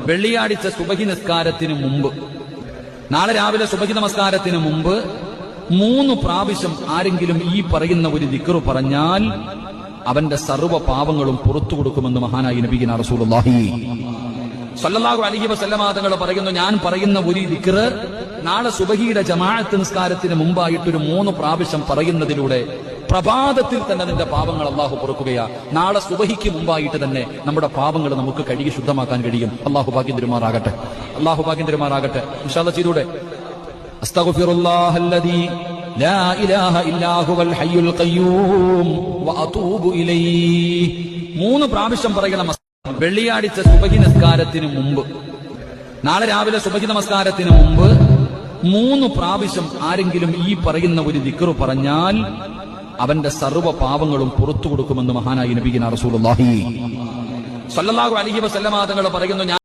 വെള്ളിയാഴ്ച സുബഹി നിസ്കാരത്തിന് മുമ്പ്, നാളെ രാവിലെ സുബഹി നമസ്കാരത്തിന് മുമ്പ് 3 പ്രാവശ്യം ആരെങ്കിലും ഈ പറയുന്ന ഒരു ദിക്റ് പറഞ്ഞാൽ അവന്റെ സർവ്വ പാപങ്ങളും പുറത്തു കൊടുക്കുമെന്ന് മഹാനായ നബിയുനാ റസൂലുള്ളാഹി സ്വല്ലല്ലാഹു അലൈഹി വസല്ലമ തങ്ങൾ പറയുന്നു, ഞാൻ പറയുന്ന ഒരു ദിക്റ് നാളെ സുബഹിയുടെ ജമാഅത്ത് നിസ്കാരത്തിന് മുമ്പായിട്ടൊരു 3 പ്രാവശ്യം പറയുന്നതിലൂടെ പ്രഭാതത്തിൽ തന്നെ നിന്റെ പാപങ്ങൾ അള്ളാഹു പൊറുക്കുകയാ. നാളെ സുബഹിക്ക് മുമ്പായിട്ട് തന്നെ നമ്മുടെ പാപങ്ങൾ നമുക്ക് കഴുകി ശുദ്ധമാക്കാൻ കഴിയും. അള്ളാഹു ഭാഗ്യം തരുമാറാകട്ടെ, അള്ളാഹു ഭാഗ്യം തരുമാറാകട്ടെ. ഇൻഷാ അല്ലാഹ് ചെയ്തൂടെ? അസ്തഗ്ഫിറുല്ലാഹല്ലദീ ലാ ഇലാഹ ഇല്ലാ ഹുവൽ ഹയ്യുൽ ഖയ്യൂം വഅതൂബു ഇലൈഹി 3 പ്രാവശ്യം പറയണം. വെള്ളിയാഴ്ച സുബഹി നിസ്കാരത്തിന് മുമ്പ്, നാളെ രാവിലെ സുബഹി നമസ്കാരത്തിന് മുമ്പ് 3 പ്രാവശ്യം ആരെങ്കിലും ഈ പറയുന്ന ഒരു ദിക്റ് പറഞ്ഞാൽ അവന്റെ സർവ്വ പാപങ്ങളും പുറത്തു കൊടുക്കുമെന്ന് മഹാനായ നബിയുനാ റസൂലുള്ളാഹി സ്വല്ലല്ലാഹു അലൈഹി വസല്ലമ തങ്ങൾ പറയുന്നു.